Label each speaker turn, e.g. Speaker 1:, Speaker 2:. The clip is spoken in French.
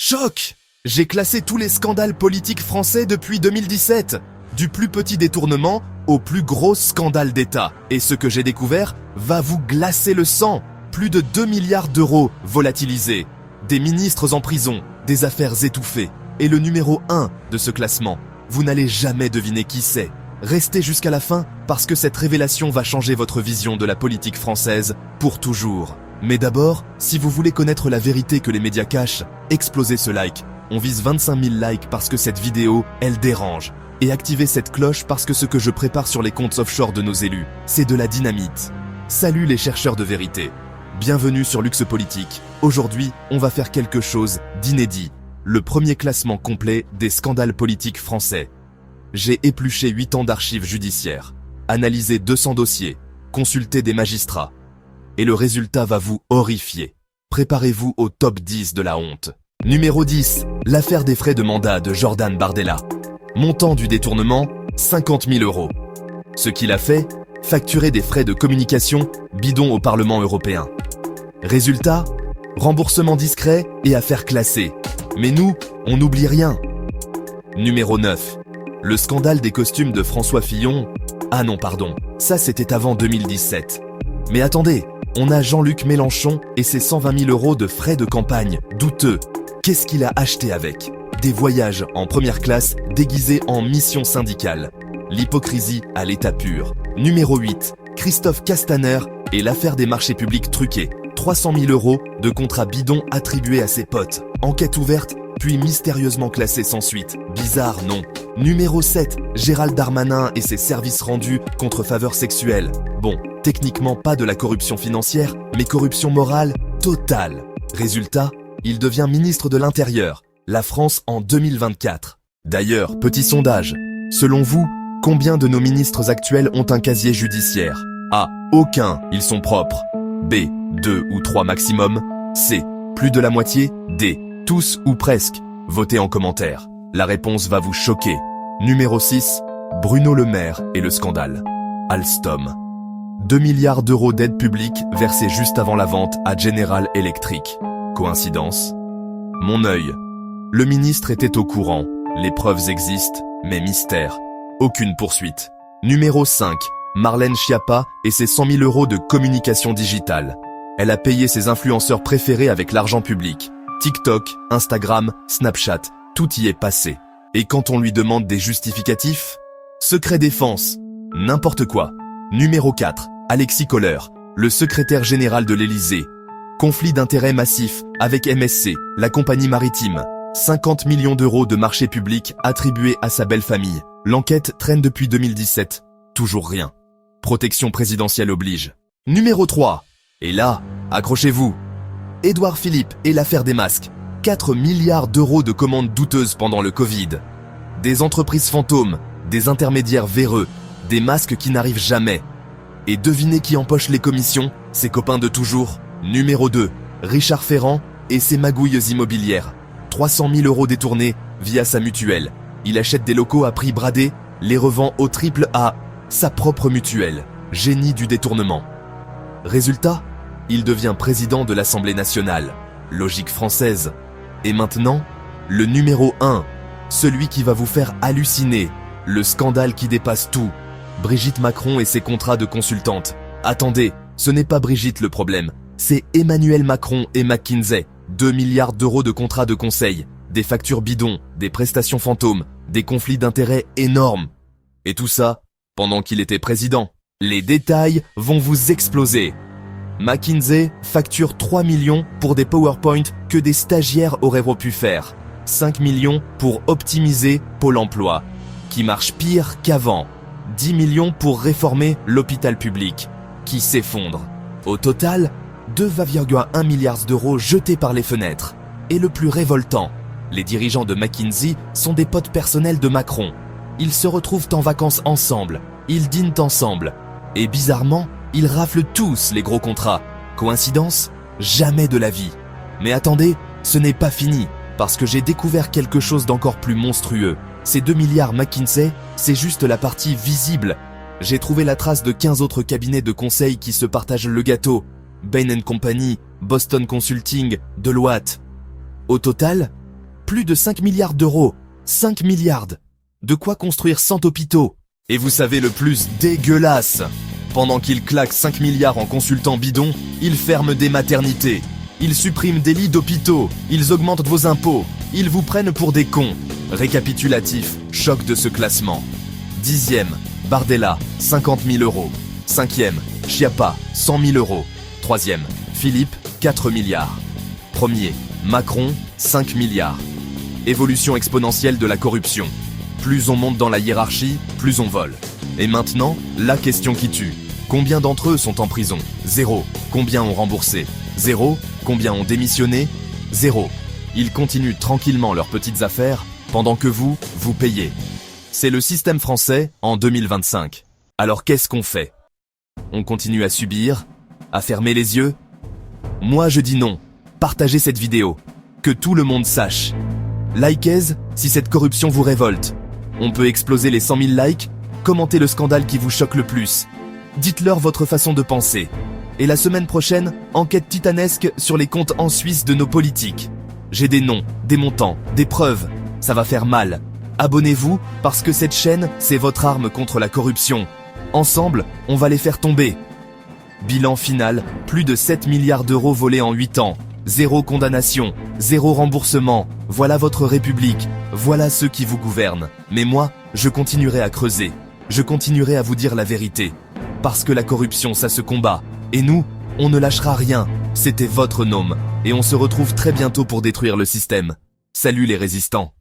Speaker 1: Choc! J'ai classé tous les scandales politiques français depuis 2017, du plus petit détournement au plus gros scandale d'État. Et ce que j'ai découvert va vous glacer le sang. Plus de 2 milliards d'euros volatilisés, des ministres en prison, des affaires étouffées. Et le numéro 1 de ce classement, vous n'allez jamais deviner qui c'est. Restez jusqu'à la fin parce que cette révélation va changer votre vision de la politique française pour toujours. Mais d'abord, si vous voulez connaître la vérité que les médias cachent, explosez ce like. On vise 25 000 likes parce que cette vidéo, elle dérange. Et activez cette cloche parce que ce que je prépare sur les comptes offshore de nos élus, c'est de la dynamite. Salut les chercheurs de vérité. Bienvenue sur Luxe Politique. Aujourd'hui, on va faire quelque chose d'inédit. Le premier classement complet des scandales politiques français. J'ai épluché 8 ans d'archives judiciaires, analysé 200 dossiers, consulté des magistrats. Et le résultat va vous horrifier. Préparez-vous au top 10 de la honte. Numéro 10, l'affaire des frais de mandat de Jordan Bardella. Montant du détournement, 50 000 euros. Ce qu'il a fait, facturer des frais de communication bidons au Parlement européen. Résultat, remboursement discret et affaire classée. Mais nous, on n'oublie rien. Numéro 9, le scandale des costumes de François Fillon. Ah non, pardon, ça c'était avant 2017. Mais attendez, on a Jean-Luc Mélenchon et ses 120 000 euros de frais de campagne, douteux. Qu'est-ce qu'il a acheté avec? Des voyages en première classe déguisés en mission syndicale. L'hypocrisie à l'état pur. Numéro 8, Christophe Castaner et l'affaire des marchés publics truqués. 300 000 euros de contrats bidons attribués à ses potes. Enquête ouverte, puis mystérieusement classée sans suite. Bizarre, non. Numéro 7, Gérald Darmanin et ses services rendus contre faveurs sexuelles. Bon, techniquement pas de la corruption financière, mais corruption morale totale. Résultat, il devient ministre de l'Intérieur, la France en 2024. D'ailleurs, petit sondage. Selon vous, combien de nos ministres actuels ont un casier judiciaire? A. Aucun, ils sont propres. B. 2 ou 3 maximum. C. Plus de la moitié. D. Tous ou presque. Votez en commentaire. La réponse va vous choquer. Numéro 6. Bruno Le Maire et le scandale. Alstom. 2 milliards d'euros d'aide publique versés juste avant la vente à General Electric. Coïncidence? Mon œil. Le ministre était au courant. Les preuves existent, mais mystère. Aucune poursuite. Numéro 5. Marlène Schiappa et ses 100 000 euros de communication digitale. Elle a payé ses influenceurs préférés avec l'argent public. TikTok, Instagram, Snapchat, tout y est passé. Et quand on lui demande des justificatifs? Secret défense. N'importe quoi. Numéro 4. Alexis Kohler, le secrétaire général de l'Élysée. Conflit d'intérêts massif avec MSC, la compagnie maritime. 50 millions d'euros de marché public attribués à sa belle famille. L'enquête traîne depuis 2017. Toujours rien. Protection présidentielle oblige. Numéro 3. Et là, accrochez-vous. Édouard Philippe et l'affaire des masques. 4 milliards d'euros de commandes douteuses pendant le Covid. Des entreprises fantômes, des intermédiaires véreux, des masques qui n'arrivent jamais. Et devinez qui empoche les commissions? Ses copains de toujours. Numéro 2. Richard Ferrand et ses magouilles immobilières. 300 000 euros détournés via sa mutuelle. Il achète des locaux à prix bradé, les revend au triple à sa propre mutuelle. Génie du détournement. Résultat, il devient président de l'Assemblée nationale. Logique française. Et maintenant, le numéro 1, celui qui va vous faire halluciner, le scandale qui dépasse tout. Brigitte Macron et ses contrats de consultante. Attendez, ce n'est pas Brigitte le problème, c'est Emmanuel Macron et McKinsey. 2 milliards d'euros de contrats de conseil, des factures bidons, des prestations fantômes, des conflits d'intérêts énormes. Et tout ça, pendant qu'il était président. Les détails vont vous exploser. McKinsey facture 3 millions pour des PowerPoint que des stagiaires auraient pu faire. 5 millions pour optimiser Pôle emploi, qui marche pire qu'avant. 10 millions pour réformer l'hôpital public, qui s'effondre. Au total, 2,1 milliards d'euros jetés par les fenêtres. Et le plus révoltant, les dirigeants de McKinsey sont des potes personnels de Macron. Ils se retrouvent en vacances ensemble, ils dînent ensemble. Et bizarrement, ils raflent tous les gros contrats. Coïncidence? Jamais de la vie. Mais attendez, ce n'est pas fini, parce que j'ai découvert quelque chose d'encore plus monstrueux. Ces 2 milliards McKinsey, c'est juste la partie visible. J'ai trouvé la trace de 15 autres cabinets de conseil qui se partagent le gâteau. Bain & Company, Boston Consulting, Deloitte. Au total, Plus de 5 milliards d'euros. 5 milliards. De quoi construire 100 hôpitaux. Et vous savez le plus dégueulasse? Pendant qu'ils claquent 5 milliards en consultant bidon, ils ferment des maternités. Ils suppriment des lits d'hôpitaux. Ils augmentent vos impôts. Ils vous prennent pour des cons. Récapitulatif, choc de ce classement. 10e, Bardella, 50 000 euros. 5e, Schiappa, 100 000 euros. 3e, Philippe, 4 milliards. 1er, Macron, 5 milliards. Évolution exponentielle de la corruption. Plus on monte dans la hiérarchie, plus on vole. Et maintenant, la question qui tue. Combien d'entre eux sont en prison? 0. Combien ont remboursé? 0. Combien ont démissionné? 0. Ils continuent tranquillement leurs petites affaires, pendant que vous payez. C'est le système français en 2025. Alors qu'est-ce qu'on fait? On continue à subir? À fermer les yeux? Moi je dis non. Partagez cette vidéo. Que tout le monde sache. Likez si cette corruption vous révolte. On peut exploser les 100 000 likes. Commentez le scandale qui vous choque le plus. Dites-leur votre façon de penser. Et la semaine prochaine, enquête titanesque sur les comptes en Suisse de nos politiques. J'ai des noms, des montants, des preuves. Ça va faire mal. Abonnez-vous parce que cette chaîne, c'est votre arme contre la corruption. Ensemble, on va les faire tomber. Bilan final, plus de 7 milliards d'euros volés en 8 ans. 0 condamnation, 0 remboursement. Voilà votre République. Voilà ceux qui vous gouvernent. Mais moi, je continuerai à creuser. Je continuerai à vous dire la vérité. Parce que la corruption, ça se combat. Et nous, on ne lâchera rien. C'était votre Gnome. Et on se retrouve très bientôt pour détruire le système. Salut les résistants.